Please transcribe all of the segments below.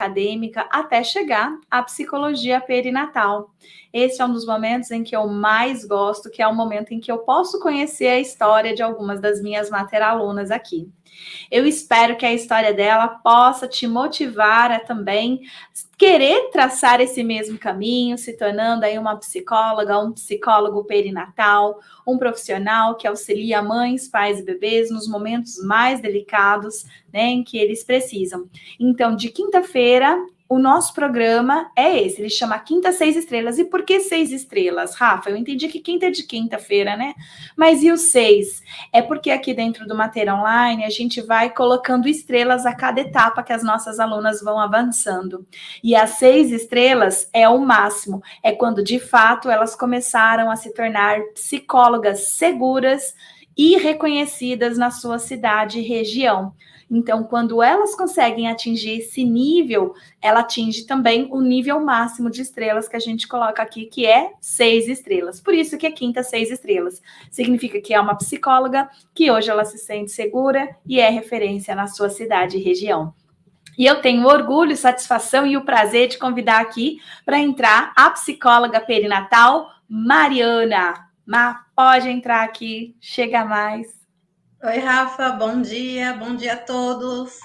acadêmica até chegar à psicologia perinatal. Esse é um dos momentos em que eu mais gosto, que é o momento em que eu posso conhecer a história de algumas das minhas materalunas aqui. Eu espero que a história dela possa te motivar a também querer traçar esse mesmo caminho, se tornando aí uma psicóloga, um psicólogo perinatal, um profissional que auxilia mães, pais e bebês nos momentos mais delicados, né, em que eles precisam. Então, de quinta-feira, o nosso programa é esse, ele chama Quinta 6 Estrelas. E por que 6 estrelas, Rafa? Eu entendi que quinta é de quinta-feira, né? Mas e o 6? É porque aqui dentro do Mater Online a gente vai colocando estrelas a cada etapa que as nossas alunas vão avançando. E as 6 estrelas é o máximo, é quando de fato elas começaram a se tornar psicólogas seguras e reconhecidas na sua cidade e região. Então, quando elas conseguem atingir esse nível, ela atinge também o nível máximo de estrelas que a gente coloca aqui, que é 6 estrelas. Por isso que é quinta 6 estrelas. Significa que é uma psicóloga que hoje ela se sente segura e é referência na sua cidade e região. E eu tenho orgulho, satisfação e o prazer de convidar aqui para entrar a psicóloga perinatal Mariana. Pode entrar aqui, chega mais. Oi, Rafa, bom dia a todos.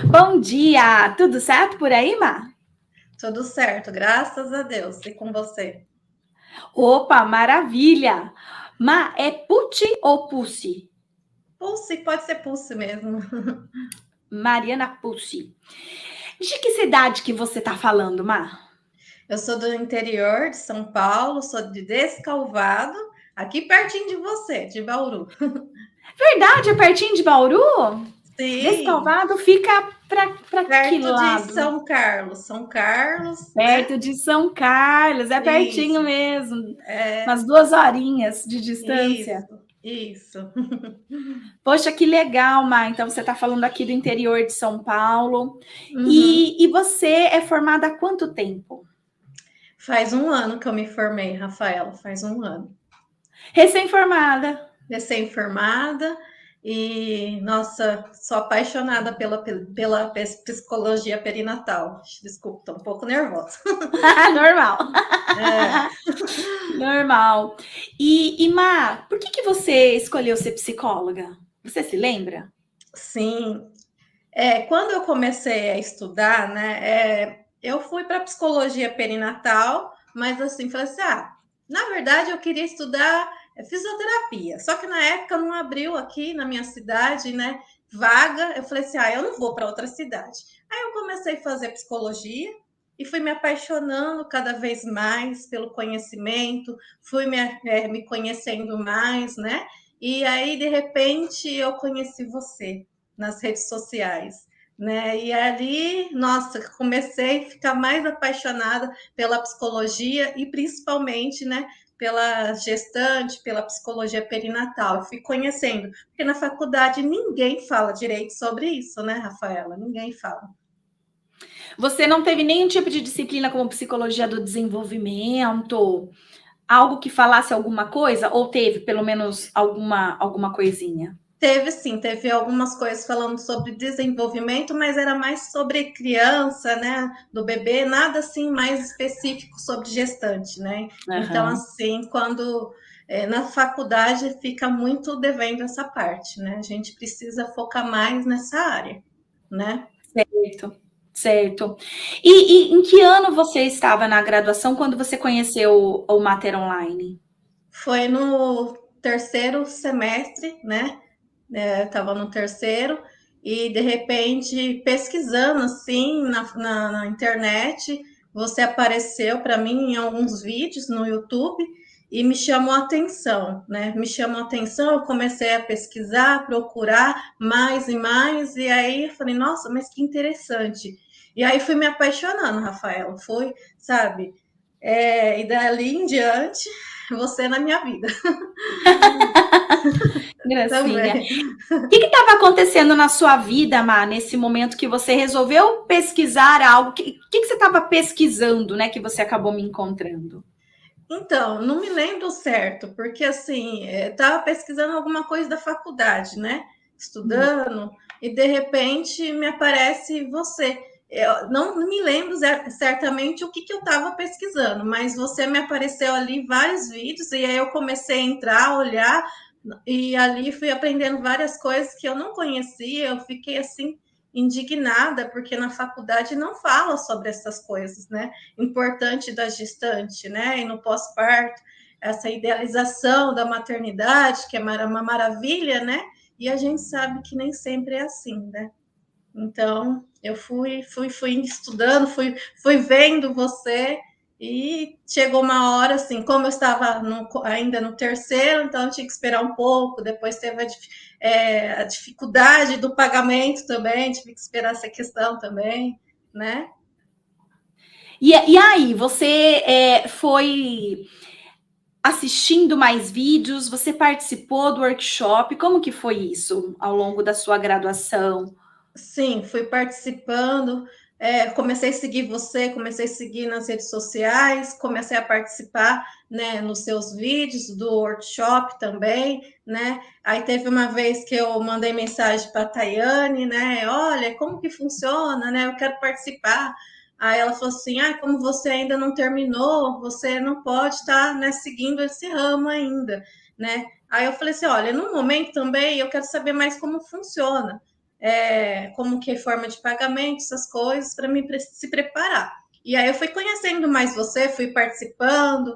Bom dia, tudo certo por aí, Má? Tudo certo, graças a Deus. E com você? Opa, maravilha! Má, é Pucci ou Pucci? Pulse, pode ser Pulse mesmo. Mariana Pucci. De que cidade que você tá falando, Má? Eu sou do interior de São Paulo, sou de Descalvado, aqui pertinho de você, de Bauru. Verdade, é pertinho de Bauru? Sim, Descalvado fica para que perto de lado? São Carlos. São Carlos, né? Perto de São Carlos, é pertinho Isso, mesmo. é, Umas 2 horinhas de distância. isso. Poxa, que legal, Má. Então você está falando aqui do interior de São Paulo. Uhum. E você é formada há quanto tempo? Faz um ano que eu me formei, Rafaela, faz um ano. Recém-formada. Recém-formada e, nossa, sou apaixonada pela psicologia perinatal. Desculpa, tô um pouco nervosa. Normal. É, Normal. E Má, por que você escolheu ser psicóloga? Você se lembra? sim, quando eu comecei a estudar, né, eu fui para psicologia perinatal, mas assim, falei assim, na verdade eu queria estudar fisioterapia, só que na época não abriu aqui na minha cidade, né, vaga, eu falei assim, eu não vou para outra cidade. Aí eu comecei a fazer psicologia e fui me apaixonando cada vez mais pelo conhecimento, fui me conhecendo mais, né, e aí de repente eu conheci você nas redes sociais, né? E ali, nossa, comecei a ficar mais apaixonada pela psicologia e principalmente, né, pela gestante, pela psicologia perinatal. Eu fui conhecendo, porque na faculdade ninguém fala direito sobre isso, né, Rafaela? Ninguém fala. Você não teve nenhum tipo de disciplina como psicologia do desenvolvimento, algo que falasse alguma coisa? Ou teve pelo menos alguma coisinha? Teve sim, teve algumas coisas falando sobre desenvolvimento, mas era mais sobre criança, né, do bebê, nada assim mais específico sobre gestante, né? Então, Aham. assim, quando na faculdade fica muito devendo essa parte, né? A gente precisa focar mais nessa área, né? Certo, certo. E em que ano você estava na graduação quando você conheceu o Mater Online? Foi no terceiro semestre, né? Estava no terceiro, e de repente, pesquisando assim na internet, você apareceu para mim em alguns vídeos no YouTube e me chamou a atenção, né? Me chamou a atenção, eu comecei a pesquisar, procurar mais e mais, e aí eu falei, nossa, mas que interessante. E aí fui me apaixonando, Rafael, foi, sabe? E dali em diante, você na minha vida Gracinha. também. O que estava acontecendo na sua vida, Má, nesse momento que você resolveu pesquisar algo? O que você estava pesquisando, né, que você acabou me encontrando? Então, não me lembro certo, porque assim, estava pesquisando alguma coisa da faculdade, né? Estudando, e de repente me aparece você. Eu não me lembro certamente o que eu estava pesquisando, mas você me apareceu ali vários vídeos, e aí eu comecei a entrar, a olhar, e ali fui aprendendo várias coisas que eu não conhecia. Eu fiquei assim indignada, porque na faculdade não fala sobre essas coisas, né? Importante da gestante, né? E no pós-parto, essa idealização da maternidade, que é uma maravilha, né? E a gente sabe que nem sempre é assim, né? Então, eu fui estudando, fui vendo você, e chegou uma hora, assim, como eu estava ainda no terceiro, então eu tinha que esperar um pouco. Depois teve a dificuldade do pagamento também, tive que esperar essa questão também, né? E aí, você foi assistindo mais vídeos? Você participou do workshop? Como que foi isso ao longo da sua graduação? Sim, fui participando, comecei a seguir você, comecei a seguir nas redes sociais, comecei a participar, né, nos seus vídeos do workshop também, né? Aí teve uma vez que eu mandei mensagem para a Tayane, né? Olha, como que funciona, né? Eu quero participar. Aí ela falou assim: ah, como você ainda não terminou, você não pode estar, né, seguindo esse ramo ainda, né? Aí eu falei assim: olha, no momento também eu quero saber mais como funciona, como que é forma de pagamento, essas coisas, para mim se preparar. E aí eu fui conhecendo mais você, fui participando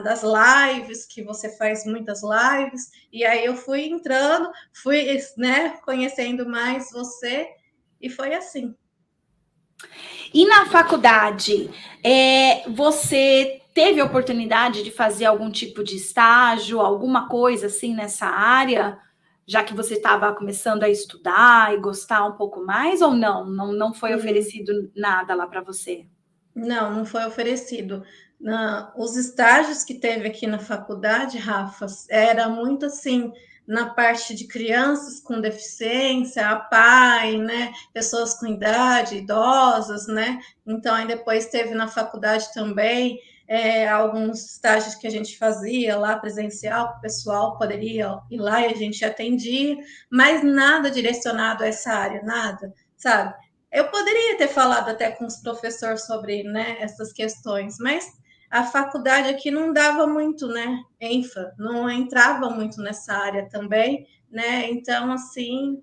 das lives, que você faz muitas lives, e aí eu fui entrando, fui, né, conhecendo mais você, e foi assim. E na faculdade, você teve a oportunidade de fazer algum tipo de estágio, alguma coisa assim nessa área, já que você estava começando a estudar e gostar um pouco mais, ou não? Não foi oferecido nada lá para você? Não, não foi oferecido. Os estágios que teve aqui na faculdade, Rafa, era muito assim, na parte de crianças com deficiência, a pai, né, pessoas com idade, idosas, né? Então, aí depois teve na faculdade também, alguns estágios que a gente fazia lá presencial, que o pessoal poderia ir lá e a gente atendia, mas nada direcionado a essa área, nada, sabe? Eu poderia ter falado até com os professores sobre, né, essas questões, mas a faculdade aqui não dava muito, né, ênfase, não entrava muito nessa área também, né? Então, assim,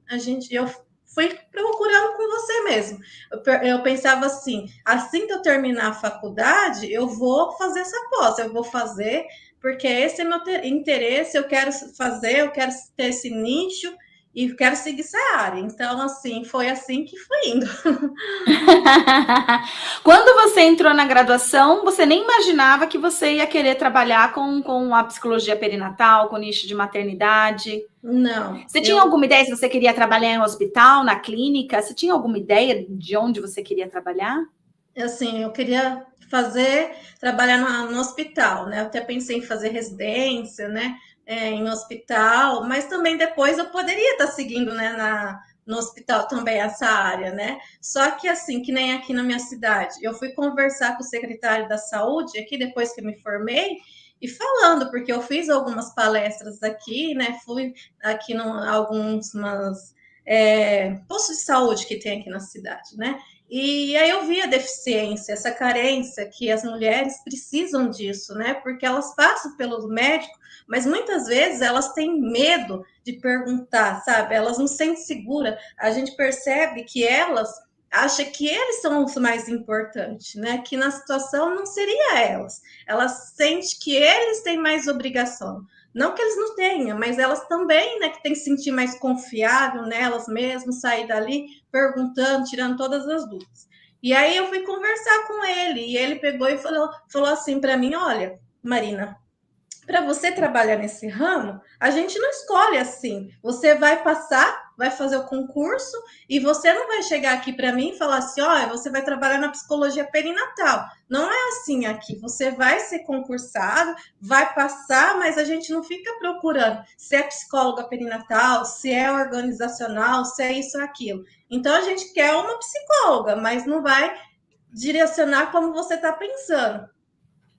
eu fui procurando com você mesmo. Eu pensava assim que eu terminar a faculdade, eu vou fazer essa pós, eu vou fazer, porque esse é meu interesse, eu quero fazer, eu quero ter esse nicho, e quero seguir essa área. Então, assim, foi assim que foi indo. Quando você entrou na graduação, você nem imaginava que você ia querer trabalhar com a psicologia perinatal, com o nicho de maternidade? Não, Você tinha alguma ideia se você queria trabalhar em um hospital, na clínica? Você tinha alguma ideia de onde você queria trabalhar? assim, eu queria trabalhar no hospital, né? Eu até pensei em fazer residência, né? Em hospital, mas também depois eu poderia estar seguindo, né, no hospital também essa área, né? Só que assim, que nem aqui na minha cidade, eu fui conversar com o secretário da saúde aqui depois que eu me formei, e falando, porque eu fiz algumas palestras aqui, né? Fui aqui em alguns postos de saúde que tem aqui na cidade, né? E aí eu vi a deficiência, essa carência, que as mulheres precisam disso, né? Porque elas passam pelo médico, mas muitas vezes elas têm medo de perguntar, sabe? Elas não se sentem seguras. A gente percebe que elas acham que eles são os mais importantes, né? Que na situação não seria elas. Elas sentem que eles têm mais obrigação. Não que eles não tenham, mas elas também, né, que tem que se sentir mais confiável nelas mesmas, sair dali perguntando, tirando todas as dúvidas. E aí eu fui conversar com ele, e ele pegou e falou assim para mim: olha, Marina, para você trabalhar nesse ramo, a gente não escolhe assim. Você vai passar, vai fazer o concurso, e você não vai chegar aqui para mim e falar assim: olha, você vai trabalhar na psicologia perinatal. Não é assim aqui. Você vai ser concursado, vai passar, mas a gente não fica procurando se é psicóloga perinatal, se é organizacional, se é isso ou aquilo. Então a gente quer uma psicóloga, mas não vai direcionar como você está pensando.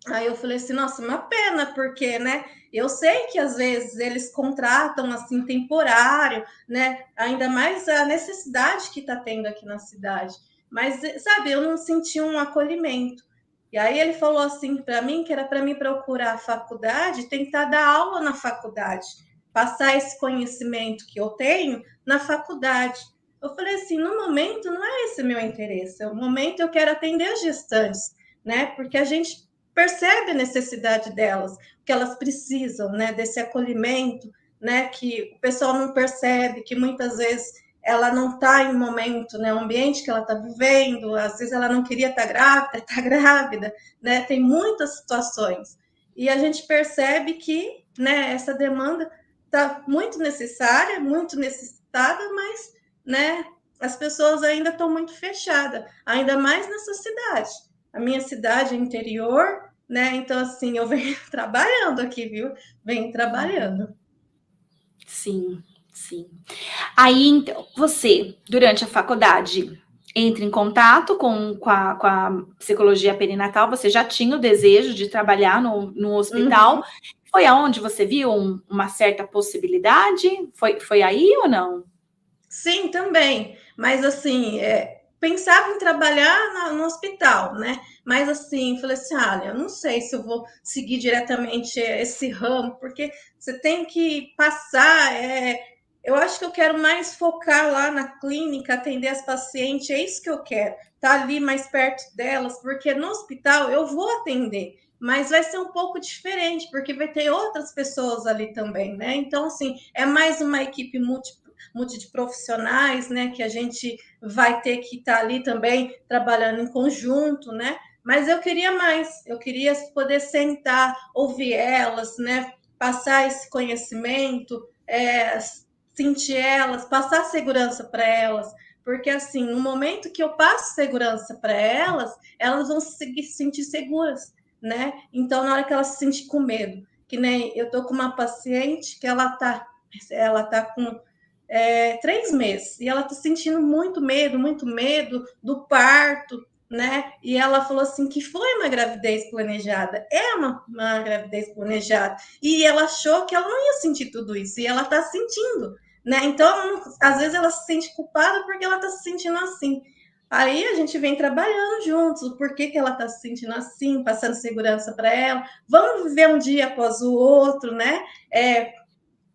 Aí eu falei assim: nossa, uma pena, porque, né, eu sei que às vezes eles contratam assim temporário, né, ainda mais a necessidade que está tendo aqui na cidade. mas, sabe, eu não senti um acolhimento. E aí ele falou assim para mim que era para mim procurar a faculdade, tentar dar aula na faculdade, passar esse conhecimento que eu tenho na faculdade. Eu falei assim, no momento não é esse meu interesse, no momento eu quero atender as gestantes, né? Porque a gente percebe a necessidade delas, que elas precisam, né, desse acolhimento, né, que o pessoal não percebe, que muitas vezes ela não está em momento, né, o ambiente que ela está vivendo, às vezes ela não queria estar grávida, está grávida, né, tem muitas situações. E a gente percebe que, né, essa demanda está muito necessária, muito necessitada, mas, né, as pessoas ainda estão muito fechadas, ainda mais nessa cidade. A minha cidade é interior, né, então, assim, eu venho trabalhando aqui, viu? Venho trabalhando. Sim, sim. Aí, então, você, durante a faculdade, entra em contato com a psicologia perinatal, você já tinha o desejo de trabalhar no hospital. Uhum. Foi aonde você viu uma certa possibilidade? Foi aí ou não? Sim, também. Mas assim, pensava em trabalhar no hospital, né? Mas assim, falei assim, olha, eu não sei se eu vou seguir diretamente esse ramo, porque você tem que passar. Eu acho que eu quero mais focar lá na clínica, atender as pacientes, é isso que eu quero. Estar ali mais perto delas, porque no hospital eu vou atender. Mas vai ser um pouco diferente, porque vai ter outras pessoas ali também, né? Então, assim, é mais uma equipe multiprofissionais, né, que a gente vai ter que estar ali também trabalhando em conjunto, né? Mas eu queria mais, eu queria poder sentar, ouvir elas, né? Passar esse conhecimento, sentir elas, passar segurança para elas, porque assim, no momento que eu passo segurança para elas, elas vão se sentir seguras, né? Então, na hora que elas se sentir com medo, que nem eu tô com uma paciente que ela tá com 3 meses, e ela está sentindo muito medo do parto, né? E ela falou assim que foi uma gravidez planejada, é uma gravidez planejada, e ela achou que ela não ia sentir tudo isso, e ela está sentindo, né? Então, às vezes ela se sente culpada porque ela está se sentindo assim. Aí a gente vem trabalhando juntos, o porquê que ela está se sentindo assim, passando segurança para ela. Vamos viver um dia após o outro, né?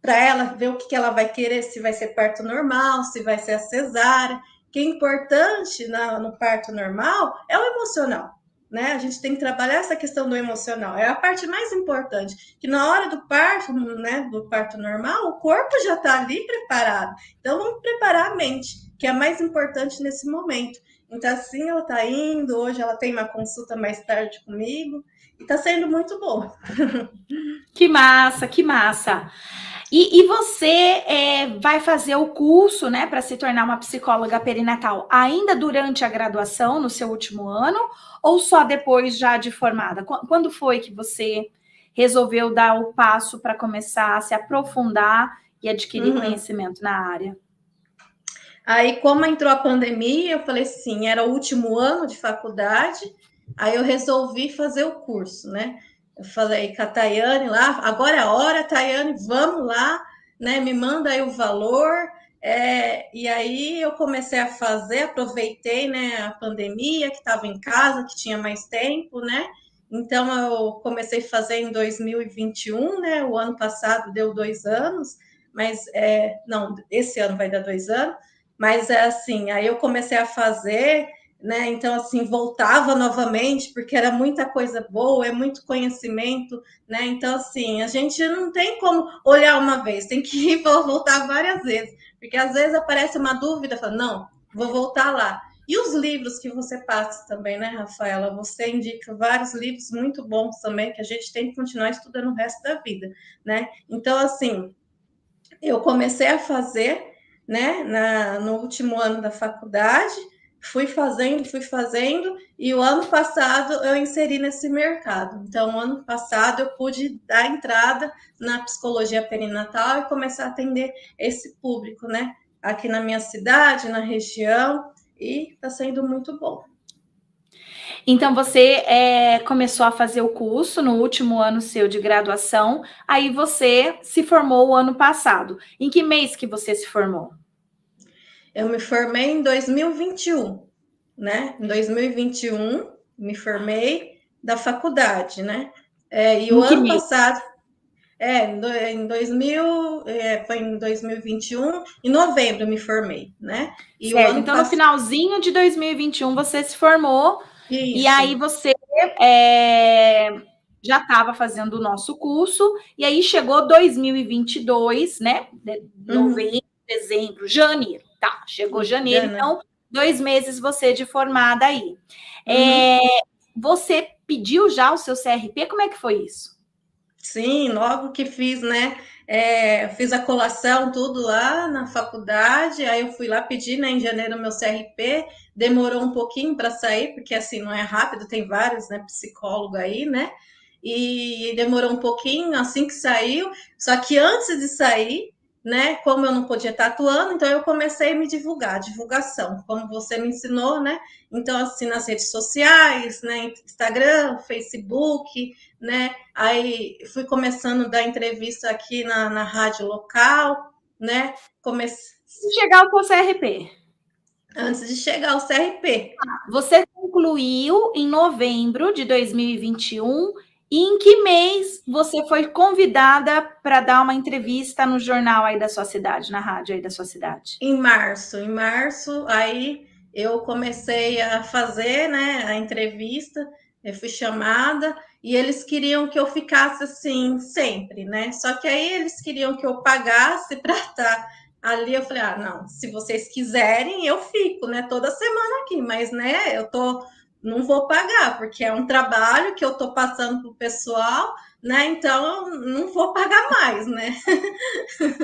Para ela ver o que ela vai querer, se vai ser parto normal, se vai ser a cesárea. Que é importante no parto normal é o emocional, né? A gente tem que trabalhar essa questão do emocional, é a parte mais importante, que na hora do parto, né, do parto normal, o corpo já está ali preparado. Então vamos preparar a mente, que é mais importante nesse momento. Então assim ela está indo, hoje ela tem uma consulta mais tarde comigo e está sendo muito bom. Que massa, que massa. E você vai fazer o curso, né, para se tornar uma psicóloga perinatal ainda durante a graduação, no seu último ano, ou só depois já de formada? Quando foi que você resolveu dar o passo para começar a se aprofundar e adquirir conhecimento na área? Aí, como entrou a pandemia, eu falei assim, era o último ano de faculdade, aí eu resolvi fazer o curso, né? Eu falei com a Tayane lá, agora é a hora, Tayane, vamos lá, né? Me manda aí o valor. E aí eu comecei a fazer, aproveitei, né, a pandemia, que estava em casa, que tinha mais tempo, né? Então eu comecei a fazer em 2021, né? O ano passado deu 2 anos, mas não, esse ano vai dar 2 anos. Mas é assim, aí eu comecei a fazer, né? Então, assim, voltava novamente, porque era muita coisa boa, é muito conhecimento, né? Então, assim, a gente não tem como olhar uma vez, tem que ir voltar várias vezes, porque às vezes aparece uma dúvida, fala, não, vou voltar lá. E os livros que você passa também, né, Rafaela? Você indica vários livros muito bons também, que a gente tem que continuar estudando o resto da vida, né? Então, assim, eu comecei a fazer, né, no último ano da faculdade, fui fazendo, e o ano passado eu inseri nesse mercado. Então, o ano passado eu pude dar entrada na psicologia perinatal e começar a atender esse público, né, aqui na minha cidade, na região, e está sendo muito bom. Então, você começou a fazer o curso no último ano seu de graduação, aí você se formou o ano passado. Em que mês que você se formou? Eu me formei em 2021. né? Em 2021, me formei da faculdade, né? E o Em que ano mês? passado, em 2000, foi em 2021, em novembro eu me formei, né? E o Certo. ano Então, no passado, finalzinho de 2021, você se formou e aí isso. você é, já estava fazendo o nosso curso, e aí chegou 2022, né? Uhum. Novembro, dezembro, janeiro. Tá, chegou janeiro, Jana. então 2 meses você de formada aí. Uhum. É, você pediu já o seu CRP? Como é que foi isso? Sim, logo que fiz, né? Fiz a colação, tudo lá na faculdade. Aí eu fui lá pedir, né, em janeiro, meu CRP. Demorou um pouquinho para sair, porque assim não é rápido, tem vários, né, psicólogos aí, né? E demorou um pouquinho, assim que saiu. Só que antes de sair, né, como eu não podia estar atuando, então eu comecei a me divulgar, divulgação, como você me ensinou, né? Então, assim, nas redes sociais, né, Instagram, Facebook, né? Aí fui começando a dar entrevista aqui na rádio local, né? Comecei Chegar ao seu CRP. antes de chegar ao CRP. Você concluiu em novembro de 2021. E em que mês você foi convidada para dar uma entrevista no jornal aí da sua cidade, na rádio aí da sua cidade? Em março, aí eu comecei a fazer, né, a entrevista, eu fui chamada e eles queriam que eu ficasse assim sempre, né? Só que aí eles queriam que eu pagasse para estar ali. Eu falei: "Ah, não, se vocês quiserem, eu fico, né, toda semana aqui, mas né, não vou pagar, porque é um trabalho que eu tô passando pro pessoal, né? Então eu não vou pagar mais, né?"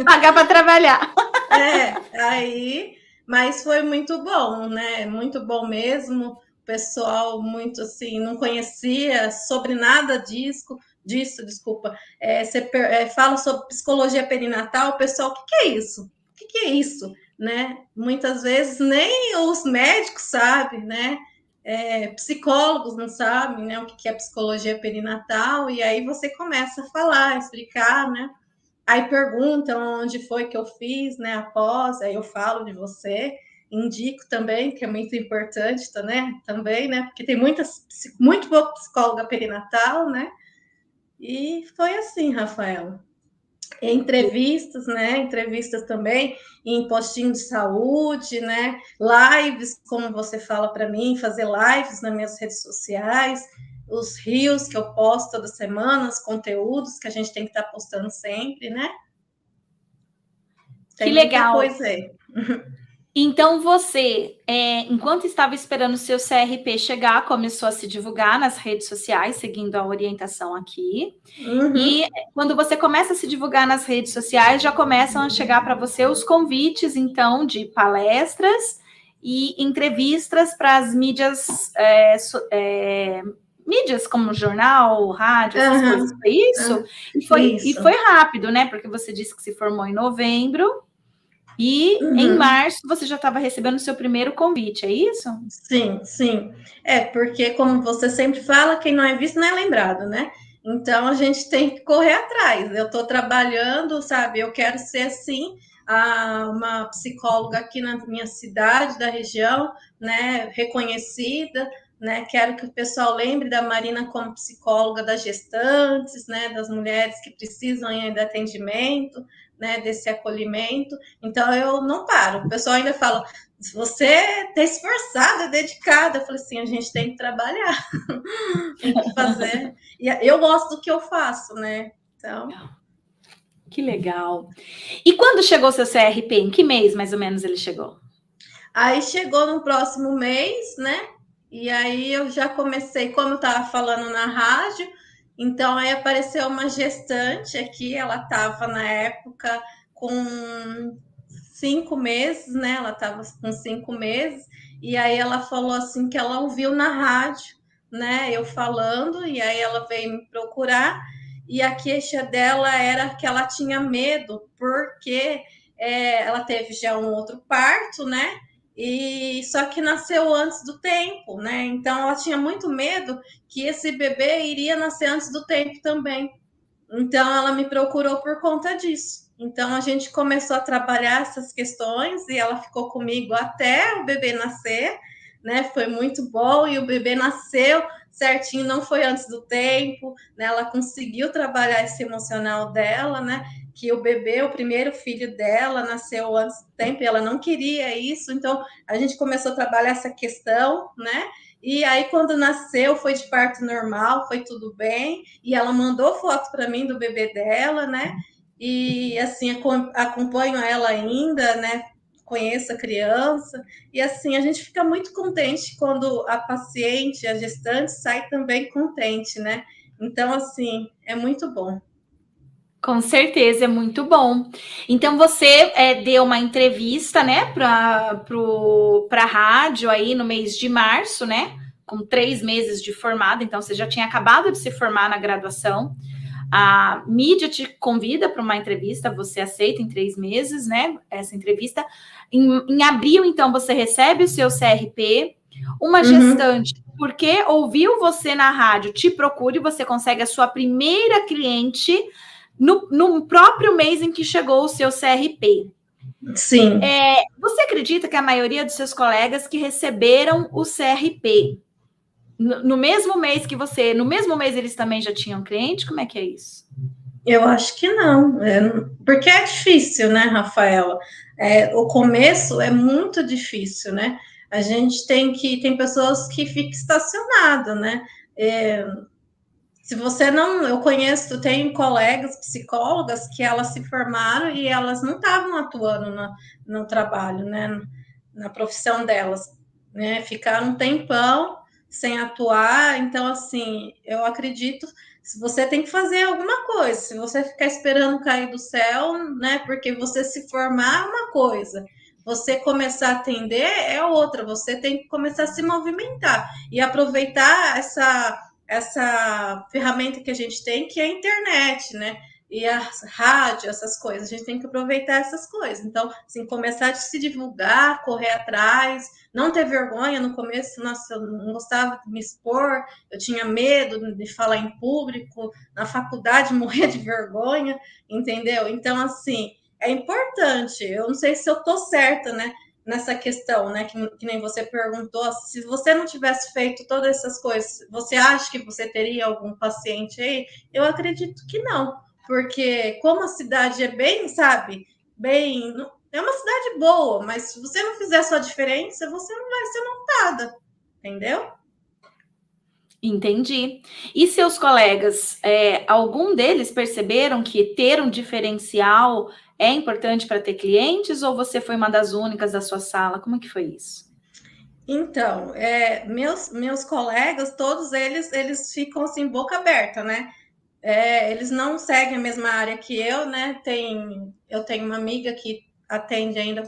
Pagar para trabalhar. Aí, mas foi muito bom, né? Muito bom mesmo. O pessoal muito assim, não conhecia sobre nada disso, desculpa. Você fala sobre psicologia perinatal, o pessoal, o que, que é isso? O que, que é isso? Né? Muitas vezes nem os médicos sabem, né? Psicólogos não sabem, né, o que é psicologia perinatal, e aí você começa a falar, a explicar, né? Aí perguntam onde foi que eu fiz, né, após, aí eu falo de você, indico também, que é muito importante, tá, né, também, né, porque tem muito boa psicóloga perinatal, né, e foi assim, Rafael. Entrevistas, né, entrevistas também em postinho de saúde, né, lives, como você fala para mim, fazer lives nas minhas redes sociais, os reels que eu posto toda semana, os conteúdos que a gente tem que estar postando sempre, né, Que tem muita legal. coisa aí. Então você, enquanto estava esperando o seu CRP chegar, começou a se divulgar nas redes sociais, seguindo a orientação aqui. Uhum. E quando você começa a se divulgar nas redes sociais, já começam a chegar para você os convites, então, de palestras e entrevistas para as mídias, mídias como jornal, rádio, essas coisas. Aham. Foi isso? Ah, E isso. foi rápido, né? Porque você disse que se formou em novembro e em Uhum. março você já estava recebendo o seu primeiro convite, é isso? Sim, sim. Porque, como você sempre fala, quem não é visto não é lembrado, né? Então a gente tem que correr atrás. Eu estou trabalhando, sabe? Eu quero ser assim, uma psicóloga aqui na minha cidade, da região, né? Reconhecida, né? Quero que o pessoal lembre da Marina como psicóloga das gestantes, né? Das mulheres que precisam ainda de atendimento, né? Desse acolhimento. Então eu não paro. O pessoal ainda fala: se você está esforçada, dedicada, eu falei assim, a gente tem que trabalhar, tem que fazer. E eu gosto do que eu faço, né? Então, Que legal. E quando chegou o seu CRP? Em que mês, mais ou menos, ele chegou? aí chegou no próximo mês, né? E aí eu já comecei, como eu estava falando na rádio, então aí apareceu uma gestante aqui, ela estava na época com 5 meses, né? Ela estava com 5 meses, e aí ela falou assim que ela ouviu na rádio, né? Eu falando, e aí ela veio me procurar, e a queixa dela era que ela tinha medo, porque ela teve já um outro parto, né? E só que nasceu antes do tempo, né? Então ela tinha muito medo que esse bebê iria nascer antes do tempo também. Então ela me procurou por conta disso. Então a gente começou a trabalhar essas questões e ela ficou comigo até o bebê nascer, né? Foi muito bom e o bebê nasceu certinho, não foi antes do tempo, né? Ela conseguiu trabalhar esse emocional dela, né? Que o bebê, o primeiro filho dela, nasceu antes do tempo e ela não queria isso, então a gente começou a trabalhar essa questão, né? E aí, quando nasceu, foi de parto normal, foi tudo bem, e ela mandou foto para mim do bebê dela, né? E assim, acompanho ela ainda, né? Conheço a criança, e assim, a gente fica muito contente quando a paciente, a gestante, sai também contente, né? Então, assim, é muito bom. Com certeza, é muito bom. Então, você deu uma entrevista, né, para a rádio aí no mês de março, né? Com 3 meses de formada, então você já tinha acabado de se formar na graduação. A mídia te convida para uma entrevista, você aceita em 3 meses, né? Essa entrevista. Em abril, então, você recebe o seu CRP. Uma gestante, porque ouviu você na rádio, te procure, você consegue a sua primeira cliente no próprio mês em que chegou o seu CRP. Sim. Você acredita que a maioria dos seus colegas que receberam o CRP no mesmo mês que você, no mesmo mês eles também já tinham cliente? Como é que é isso? Eu acho que não, porque é difícil, né, Rafaela? O começo é muito difícil, né? A gente tem pessoas que ficam estacionadas, né? Se você não, eu conheço, tenho colegas psicólogas que elas se formaram e elas não estavam atuando no trabalho, né? Na profissão delas, né? Ficaram um tempão sem atuar, então assim, eu acredito se você tem que fazer alguma coisa, se você ficar esperando cair do céu, né? Porque você se formar é uma coisa, você começar a atender é outra, você tem que começar a se movimentar e aproveitar essa ferramenta que a gente tem, que é a internet, né? E a rádio, essas coisas, a gente tem que aproveitar essas coisas. Então, assim, começar a se divulgar, correr atrás, não ter vergonha no começo, nossa, eu não gostava de me expor, eu tinha medo de falar em público, na faculdade morria de vergonha, entendeu? Então, assim, é importante, eu não sei se eu tô certa, né? Nessa questão, né? Que nem você perguntou, se você não tivesse feito todas essas coisas, você acha que você teria algum paciente aí? Eu acredito que não, porque como a cidade é bem, sabe, bem, é uma cidade boa, mas se você não fizer a sua diferença, você não vai ser notada, entendeu? Entendi. E seus colegas, algum deles perceberam que ter um diferencial é importante para ter clientes ou você foi uma das únicas da sua sala? Como que foi isso? Então, meus colegas, todos eles ficam assim, boca aberta, né? Eles não seguem a mesma área que eu, né? Eu tenho uma amiga que atende ainda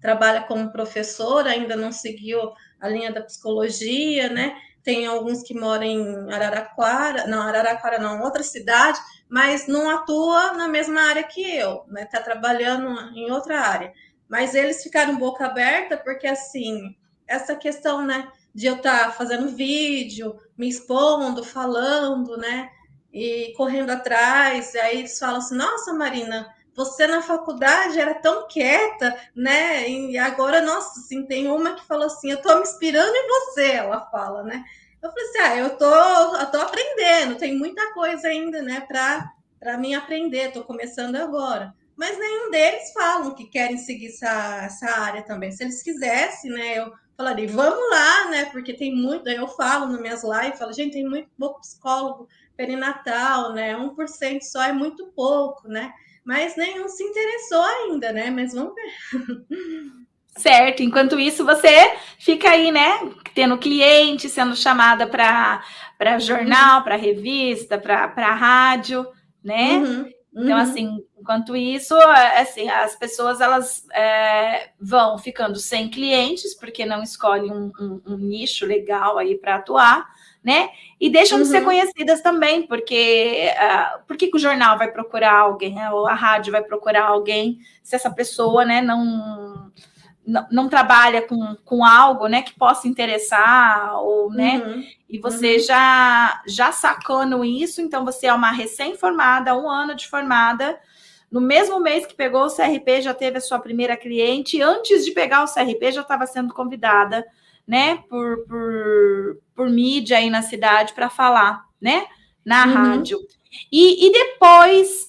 trabalha como professora, ainda não seguiu a linha da psicologia, né? Tem alguns que moram em Araraquara não, outra cidade, mas não atua na mesma área que eu, né? Tá trabalhando em outra área. Mas eles ficaram boca aberta porque, assim, essa questão, né, de eu estar fazendo vídeo, me expondo, falando, né? E correndo atrás, e aí eles falam assim, nossa, Marina, você na faculdade era tão quieta, né? E agora, nossa, assim, tem uma que falou assim, eu tô me inspirando em você, ela fala, né? Eu falei assim, eu tô aprendendo, tem muita coisa ainda, né, para mim aprender, tô começando agora. Mas nenhum deles falam que querem seguir essa área também. Se eles quisessem, né, eu falaria, vamos lá, né, porque tem muito, eu falo nas minhas lives, falo, gente, tem muito pouco psicólogo perinatal, né? 1% só é muito pouco, né? Mas nenhum se interessou ainda, né? Mas vamos ver. Certo, enquanto isso você fica aí, né, tendo cliente, sendo chamada para jornal, para revista, para rádio, né? Então, assim, enquanto isso, assim, as pessoas elas vão ficando sem clientes porque não escolhem um nicho legal aí para atuar, né? E deixam de ser conhecidas também, porque por que o jornal vai procurar alguém, né? Ou a rádio vai procurar alguém se essa pessoa, né, não trabalha com algo, né, que possa interessar, ou, né, e você já sacando isso, então você é uma recém-formada, 1 ano de formada, no mesmo mês que pegou o CRP, já teve a sua primeira cliente, e antes de pegar o CRP, já estava sendo convidada, né, por mídia aí na cidade para falar, né, na rádio. E depois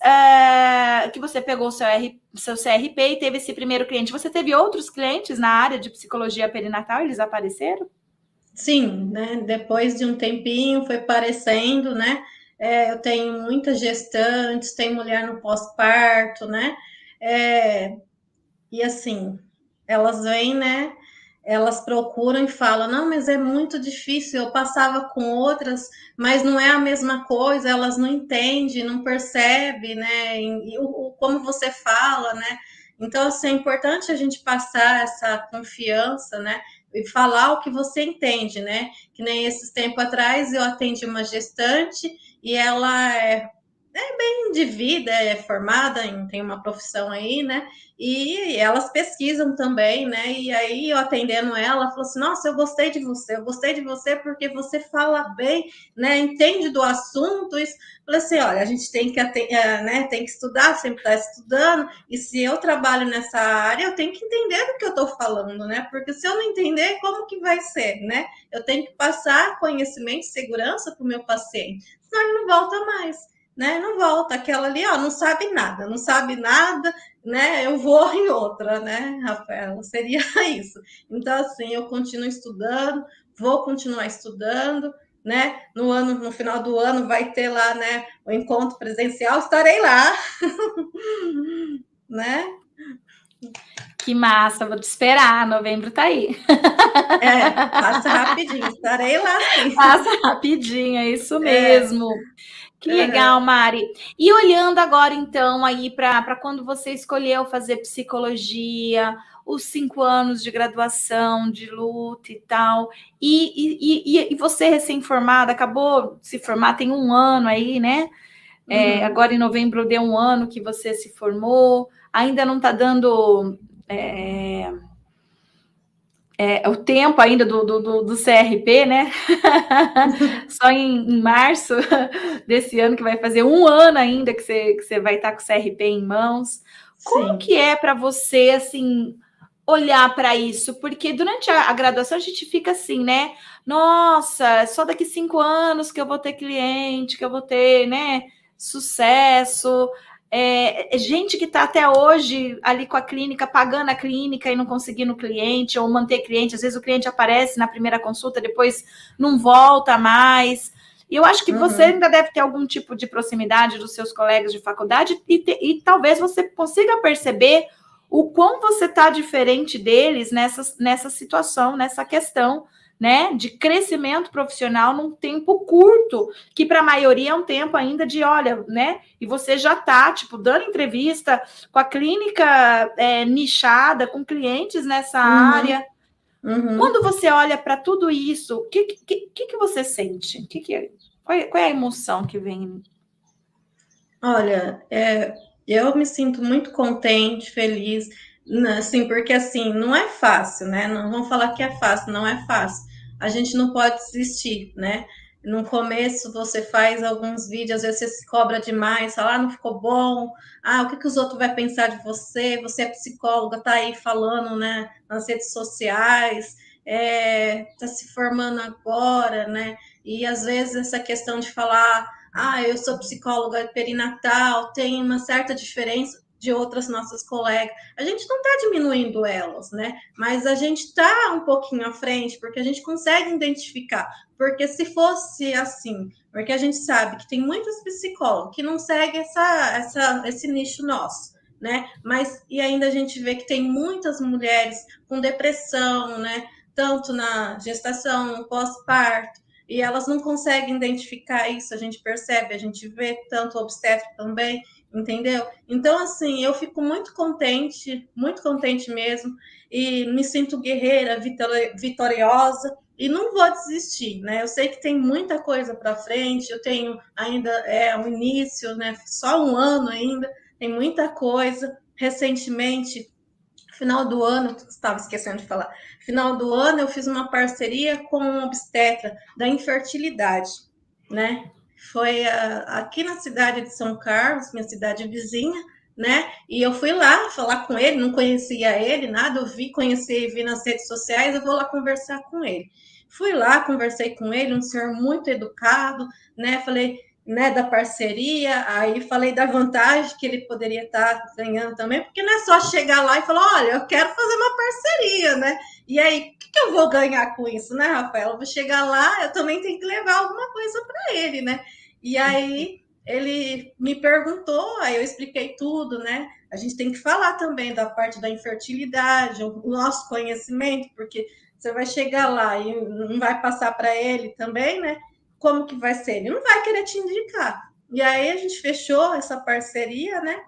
que você pegou o seu CRP e teve esse primeiro cliente, você teve outros clientes na área de psicologia perinatal? Eles apareceram? Sim, né? Depois de um tempinho foi aparecendo, né? Eu tenho muitas gestantes, tem mulher no pós-parto, né? E assim, elas vêm, né? Elas procuram e falam, não, mas é muito difícil, eu passava com outras, mas não é a mesma coisa, elas não entendem, não percebem, né? Como você fala, né? Então, assim, é importante a gente passar essa confiança, né? E falar o que você entende, né? Que nem esses tempos atrás eu atendi uma gestante e ela é bem de vida, é formada, tem uma profissão aí, né? E elas pesquisam também, né? E aí eu atendendo ela falou assim: Nossa, eu gostei de você porque você fala bem, né? Entende do assunto. Isso. Falei assim: olha, a gente tem que, né? Tem que estudar, sempre estar estudando. E se eu trabalho nessa área, eu tenho que entender do que eu estou falando, né? Porque se eu não entender, como que vai ser, né? Eu tenho que passar conhecimento e segurança para o meu paciente, senão ele não volta mais. Né? Não volta, aquela ali, ó, não sabe nada, não sabe nada, né? Eu vou em outra, né, Rafaela? Seria isso. Então, assim, eu continuo estudando, vou continuar estudando, né? No final do ano vai ter lá, né, o encontro presencial, estarei lá, né? Que massa, vou te esperar, novembro tá aí. Passa rapidinho, estarei lá sim. Passa rapidinho, é isso mesmo. Que legal, Mari. E olhando agora, então, aí para quando você escolheu fazer psicologia, os 5 anos de graduação, de luta e tal, e você recém-formada, acabou de se formar, tem um ano aí, né? Agora em novembro deu um ano que você se formou, ainda não está dando o tempo ainda do CRP, né? Só em março desse ano, que vai fazer um ano ainda que você vai estar com o CRP em mãos. Como Sim. que é para você, assim, olhar para isso? Porque durante a graduação a gente fica assim, né? Nossa, só daqui 5 anos que eu vou ter cliente, que eu vou ter, né, sucesso. Gente que está até hoje ali com a clínica, pagando a clínica e não conseguindo cliente, ou manter cliente. Às vezes o cliente aparece na primeira consulta, depois não volta mais. E eu acho que você ainda deve ter algum tipo de proximidade dos seus colegas de faculdade e talvez você consiga perceber o quão você está diferente deles nessa situação, nessa questão, né, de crescimento profissional num tempo curto, que para a maioria é um tempo ainda de, olha, né, e você já está, tipo, dando entrevista com a clínica nichada, com clientes nessa área. Quando você olha para tudo isso, o que você sente? Qual é a emoção que vem? Olha, eu me sinto muito contente, feliz, assim, porque assim, não é fácil, né? Não vamos falar que é fácil, não é fácil. A gente não pode desistir, né? No começo você faz alguns vídeos, às vezes você se cobra demais, fala, não ficou bom, o que os outros vão pensar de você? Você é psicóloga, tá aí falando, né, nas redes sociais, tá se formando agora, né? E às vezes essa questão de falar eu sou psicóloga perinatal, tem uma certa diferença de outras nossas colegas. A gente não está diminuindo elas, né? Mas a gente está um pouquinho à frente, porque a gente consegue identificar. Porque se fosse assim, porque a gente sabe que tem muitas psicólogas que não seguem esse nicho nosso, né? Mas e ainda a gente vê que tem muitas mulheres com depressão, né? Tanto na gestação, no pós-parto, e elas não conseguem identificar isso, a gente percebe, a gente vê tanto o obstétrico também, entendeu? Então, assim, eu fico muito contente mesmo, e me sinto guerreira, vitoriosa, e não vou desistir, né? Eu sei que tem muita coisa para frente, eu tenho ainda um início, né? Só um ano ainda, tem muita coisa. Recentemente, final do ano, estava esquecendo de falar, final do ano eu fiz uma parceria com um obstetra da infertilidade, né? Foi aqui na cidade de São Carlos, minha cidade vizinha, né? E eu fui lá falar com ele, não conhecia ele, nada, eu vi nas redes sociais, eu vou lá conversar com ele. Fui lá, conversei com ele, um senhor muito educado, né? Falei, né, da parceria, aí falei da vantagem que ele poderia estar ganhando também, porque não é só chegar lá e falar, olha, eu quero fazer uma parceria, né? E aí, o que eu vou ganhar com isso, né, Rafael? Eu vou chegar lá, eu também tenho que levar alguma coisa para ele, né? E aí ele me perguntou, aí eu expliquei tudo, né? A gente tem que falar também da parte da infertilidade, o nosso conhecimento, porque você vai chegar lá e não vai passar para ele também, né? Como que vai ser? Ele não vai querer te indicar. E aí a gente fechou essa parceria, né?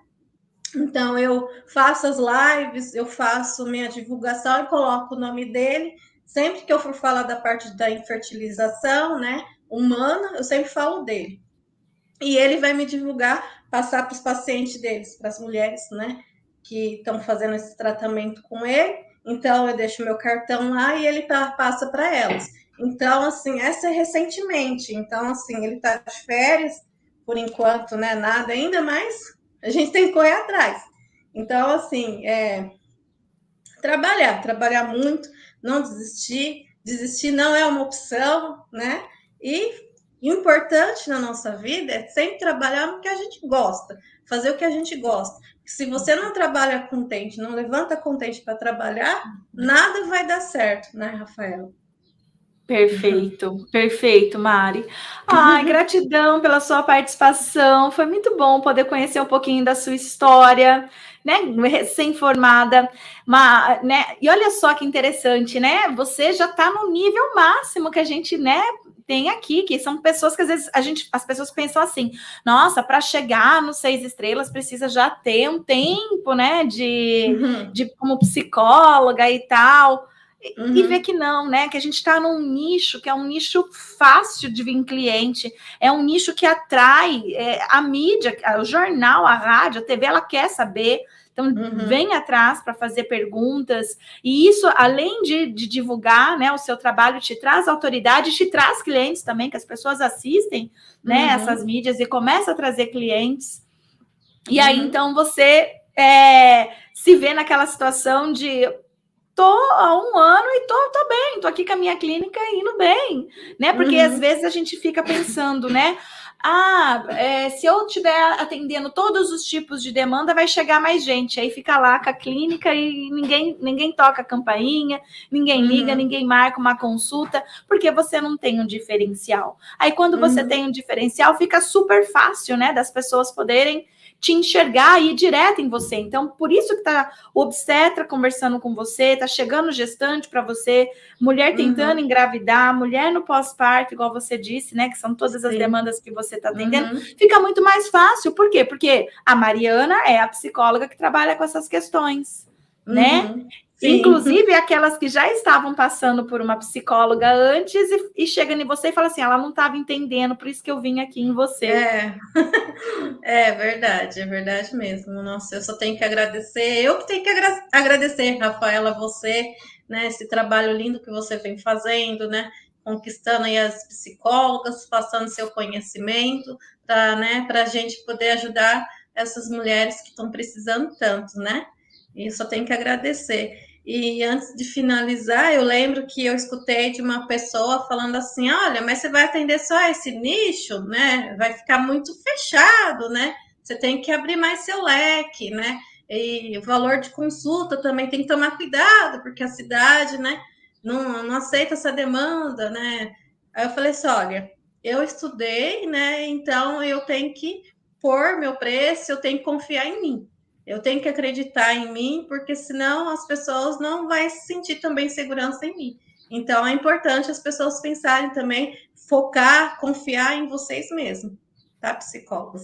Então eu faço as lives, eu faço minha divulgação e coloco o nome dele. Sempre que eu for falar da parte da infertilização, né, humana, eu sempre falo dele. E ele vai me divulgar, passar para os pacientes deles, para as mulheres, né, que estão fazendo esse tratamento com ele. Então, eu deixo meu cartão lá e ele passa para elas. Então, assim, essa é recentemente. Então, assim, ele está de férias, por enquanto, né, nada ainda, mas a gente tem que correr atrás. Então, assim, trabalhar muito, não desistir. Desistir não é uma opção, né? E o importante na nossa vida é sempre trabalhar no que a gente gosta, fazer o que a gente gosta. Se você não trabalha contente, não levanta contente para trabalhar, nada vai dar certo, né, Rafael? Perfeito, perfeito, Mari. Ai, gratidão pela sua participação. Foi muito bom poder conhecer um pouquinho da sua história, né? Recém-formada, né? E olha só que interessante, né? Você já está no nível máximo que a gente, né? Tem aqui, que são pessoas que às vezes as pessoas pensam assim, nossa, para chegar no 6 estrelas precisa já ter um tempo, né? De como psicóloga e tal. E ver que não, né? Que a gente está num nicho que é um nicho fácil de vir cliente, é um nicho que atrai a mídia, o jornal, a rádio, a TV, ela quer saber. Então, vem atrás para fazer perguntas. E isso, além de divulgar, né, o seu trabalho, te traz autoridade, te traz clientes também, que as pessoas assistem, né, essas mídias e começa a trazer clientes. E aí, então, você se vê naquela situação de tô há 1 ano e tô bem, tô aqui com a minha clínica indo bem, né? Porque às vezes a gente fica pensando, né? Se eu estiver atendendo todos os tipos de demanda, vai chegar mais gente. Aí fica lá com a clínica e ninguém toca a campainha, ninguém liga, ninguém marca uma consulta, porque você não tem um diferencial. Aí quando você tem um diferencial, fica super fácil, né? Das pessoas poderem te enxergar e ir direto em você. Então, por isso que tá o obstetra conversando com você, tá chegando gestante para você, mulher tentando engravidar, mulher no pós-parto, igual você disse, né? Que são todas as demandas que você está atendendo. Fica muito mais fácil. Por quê? Porque a Mariana é a psicóloga que trabalha com essas questões, né? Sim. Inclusive aquelas que já estavam passando por uma psicóloga antes e chegam em você e falam assim, ela não estava entendendo, por isso que eu vim aqui em você. É verdade mesmo. Nossa, eu só tenho que agradecer. Eu que tenho que agradecer, Rafaela, você, né? Esse trabalho lindo que você vem fazendo, né? Conquistando aí as psicólogas, passando seu conhecimento, para a gente poder ajudar essas mulheres que estão precisando tanto, né? E eu só tenho que agradecer. E antes de finalizar, eu lembro que eu escutei de uma pessoa falando assim: olha, mas você vai atender só esse nicho, né? Vai ficar muito fechado, né? Você tem que abrir mais seu leque, né? E o valor de consulta também tem que tomar cuidado, porque a cidade, né, não aceita essa demanda, né? Aí eu falei assim: olha, eu estudei, né? Então eu tenho que pôr meu preço, eu tenho que confiar em mim. Eu tenho que acreditar em mim, porque senão as pessoas não vão se sentir também segurança em mim. Então, é importante as pessoas pensarem também, focar, confiar em vocês mesmos, tá, psicólogos?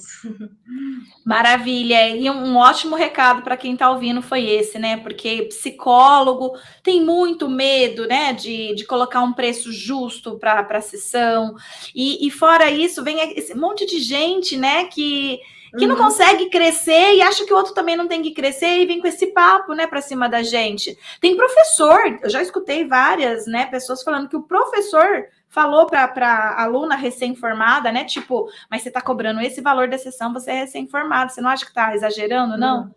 Maravilha, e um ótimo recado para quem está ouvindo foi esse, né? Porque psicólogo tem muito medo, né, de colocar um preço justo para a sessão, e fora isso, vem esse monte de gente, né, que não consegue crescer e acha que o outro também não tem que crescer e vem com esse papo, né, para cima da gente. Tem professor, eu já escutei várias, né, pessoas falando que o professor falou para a aluna recém-formada, né? Tipo, mas você está cobrando esse valor da sessão, você é recém-formado, você não acha que está exagerando, não?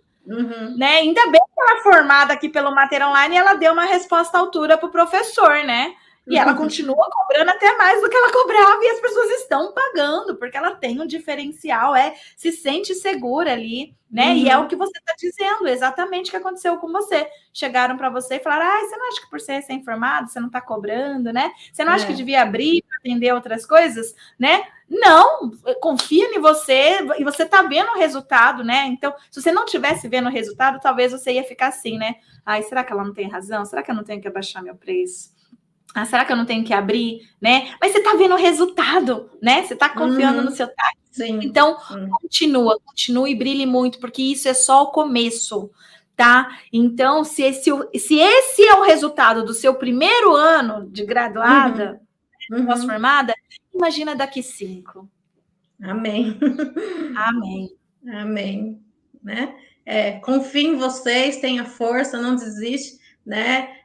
Né? Ainda bem que ela é formada aqui pelo Mater Online e ela deu uma resposta à altura para o professor, né? E ela continua cobrando até mais do que ela cobrava e as pessoas estão pagando, porque ela tem um diferencial, se sente segura ali, né? E é o que você está dizendo, exatamente o que aconteceu com você. Chegaram para você e falaram, você não acha que por ser recém-formado você não está cobrando, né? Você não acha que devia abrir para atender outras coisas, né? Não, confia em você e você está vendo o resultado, né? Então, se você não tivesse vendo o resultado, talvez você ia ficar assim, né? Ai, será que ela não tem razão? Será que eu não tenho que abaixar meu preço? Será que eu não tenho que abrir, né? Mas você está vendo o resultado, né? Você está confiando no seu time. Sim. Então, continue e brilhe muito, porque isso é só o começo, tá? Então, se esse é o resultado do seu primeiro ano de graduada, pós-formada, imagina daqui 5. Amém. Amém. Amém. Né? Confie em vocês, tenha força, não desiste, né?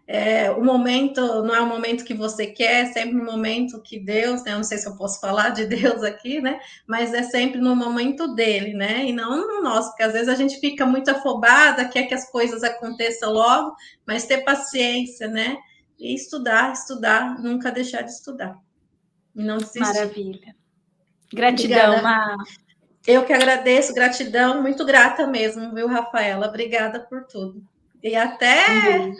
O momento não é o momento que você quer, é sempre no momento que Deus, né? Eu não sei se eu posso falar de Deus aqui, né? Mas é sempre no momento dele, né? E não no nosso, porque às vezes a gente fica muito afobada, quer que as coisas aconteçam logo, mas ter paciência, né? E estudar, nunca deixar de estudar. E não desistir. Maravilha. Gratidão, Má. Eu que agradeço, gratidão, muito grata mesmo, viu, Rafaela? Obrigada por tudo. E até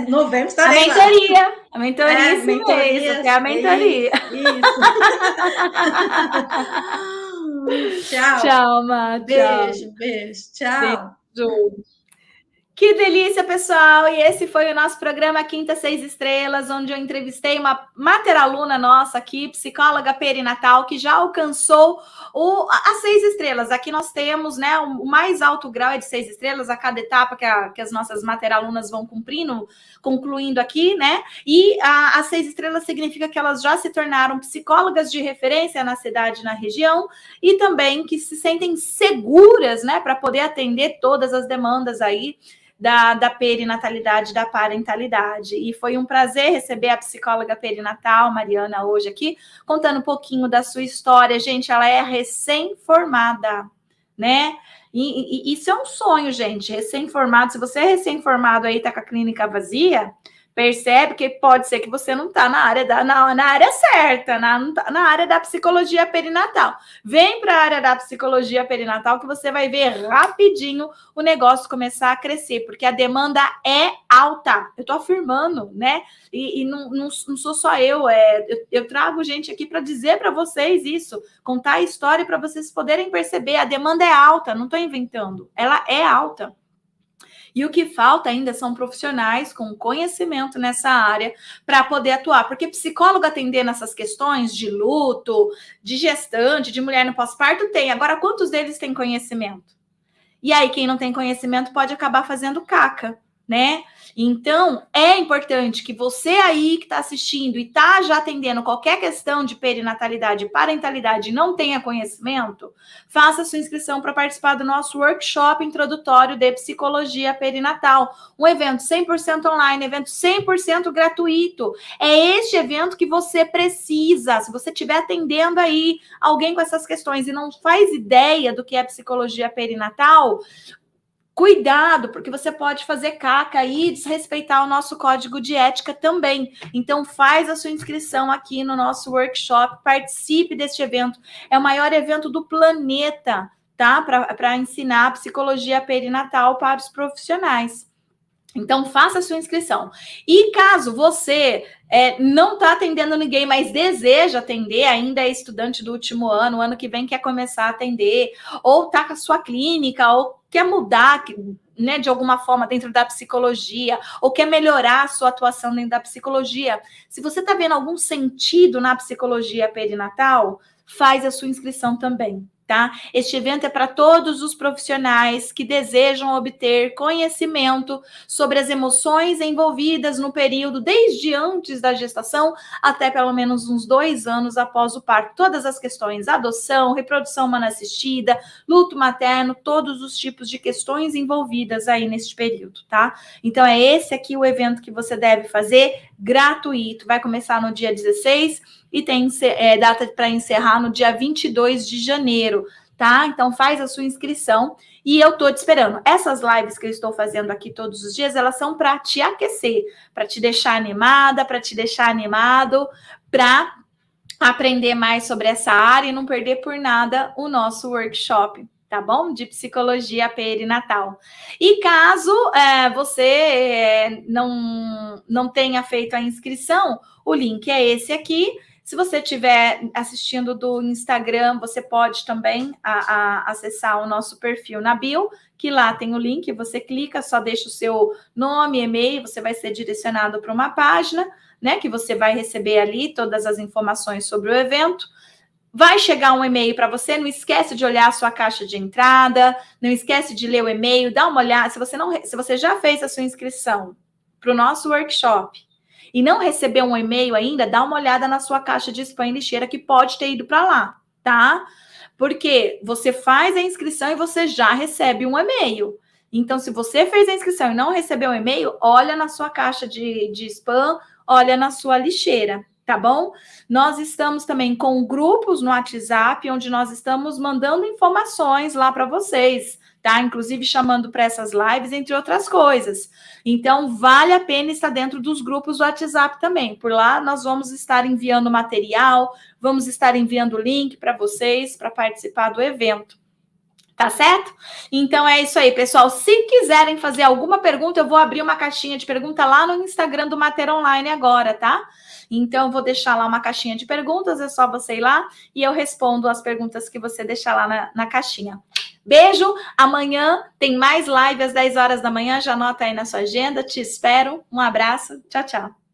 novembro estarei lá. A mentoria esse mês, até a mentoria. Isso. Tchau. Tchau, Má. Beijo. Tchau. Beijo. Que delícia, pessoal! E esse foi o nosso programa Quinta 6 Estrelas, onde eu entrevistei uma materaluna nossa aqui, psicóloga perinatal, que já alcançou as 6 estrelas. Aqui nós temos, né, o mais alto grau é de 6 estrelas a cada etapa que as nossas materalunas vão concluindo aqui, né? E as 6 estrelas significa que elas já se tornaram psicólogas de referência na cidade e na região, e também que se sentem seguras, né, para poder atender todas as demandas aí da perinatalidade, da parentalidade. E foi um prazer receber a psicóloga perinatal, Mariana, hoje aqui, contando um pouquinho da sua história. Gente, ela é recém-formada, né? E isso é um sonho, gente, recém-formado. Se você é recém-formado aí, tá com a clínica vazia, percebe que pode ser que você não está na área certa, na área da psicologia perinatal. Vem para a área da psicologia perinatal que você vai ver rapidinho o negócio começar a crescer, porque a demanda é alta. Eu estou afirmando, né? E não sou só eu trago gente aqui para dizer para vocês isso, contar a história para vocês poderem perceber. A demanda é alta, não estou inventando, ela é alta. E o que falta ainda são profissionais com conhecimento nessa área para poder atuar. Porque psicólogo atendendo essas questões de luto, de gestante, de mulher no pós-parto, tem. Agora, quantos deles têm conhecimento? E aí, quem não tem conhecimento pode acabar fazendo caca, né? Então, é importante que você aí que está assistindo e está já atendendo qualquer questão de perinatalidade e parentalidade e não tenha conhecimento, faça sua inscrição para participar do nosso workshop introdutório de psicologia perinatal. Um evento 100% online, evento 100% gratuito. É este evento que você precisa. Se você estiver atendendo aí alguém com essas questões e não faz ideia do que é psicologia perinatal, cuidado, porque você pode fazer caca e desrespeitar o nosso código de ética também. Então, faz a sua inscrição aqui no nosso workshop, participe deste evento. É o maior evento do planeta, tá? Para ensinar psicologia perinatal para os profissionais. Então, faça a sua inscrição. E caso você não está atendendo ninguém, mas deseja atender, ainda é estudante do último ano, o ano que vem quer começar a atender, ou está com a sua clínica, ou quer mudar, né, de alguma forma dentro da psicologia, ou quer melhorar a sua atuação dentro da psicologia, se você está vendo algum sentido na psicologia perinatal, faz a sua inscrição também. tá? Este evento é para todos os profissionais que desejam obter conhecimento sobre as emoções envolvidas no período desde antes da gestação até pelo menos uns 2 anos após o parto. Todas as questões, adoção, reprodução humana assistida, luto materno, todos os tipos de questões envolvidas aí neste período, tá? Então é esse aqui o evento que você deve fazer, gratuito. Vai começar no dia 16 e tem data para encerrar no dia 22 de janeiro, tá? Então faz a sua inscrição e eu tô te esperando. Essas lives que eu estou fazendo aqui todos os dias, elas são para te aquecer, para te deixar animada, para te deixar animado, para aprender mais sobre essa área e não perder por nada o nosso workshop, tá bom? De psicologia perinatal. E caso você não tenha feito a inscrição, o link é esse aqui. Se você estiver assistindo do Instagram, você pode também acessar o nosso perfil na bio, que lá tem o link, você clica, só deixa o seu nome, e-mail, você vai ser direcionado para uma página, né, que você vai receber ali todas as informações sobre o evento. Vai chegar um e-mail para você, não esquece de olhar a sua caixa de entrada, não esquece de ler o e-mail, dá uma olhada. Se você já fez a sua inscrição para o nosso workshop e não recebeu um e-mail ainda, dá uma olhada na sua caixa de spam e lixeira que pode ter ido para lá, tá? Porque você faz a inscrição e você já recebe um e-mail. Então, se você fez a inscrição e não recebeu um e-mail, olha na sua caixa de spam, olha na sua lixeira, tá bom? Nós estamos também com grupos no WhatsApp, onde nós estamos mandando informações lá para vocês, tá? Inclusive chamando para essas lives, entre outras coisas. Então, vale a pena estar dentro dos grupos do WhatsApp também. Por lá, nós vamos estar enviando material, vamos estar enviando o link para vocês, para participar do evento. Tá certo? Então é isso aí, pessoal. Se quiserem fazer alguma pergunta, eu vou abrir uma caixinha de pergunta lá no Instagram do Mater Online agora, tá? Então eu vou deixar lá uma caixinha de perguntas, é só você ir lá e eu respondo as perguntas que você deixar lá na caixinha. Beijo, amanhã tem mais live às 10 horas da manhã, já anota aí na sua agenda, te espero. Um abraço, tchau, tchau.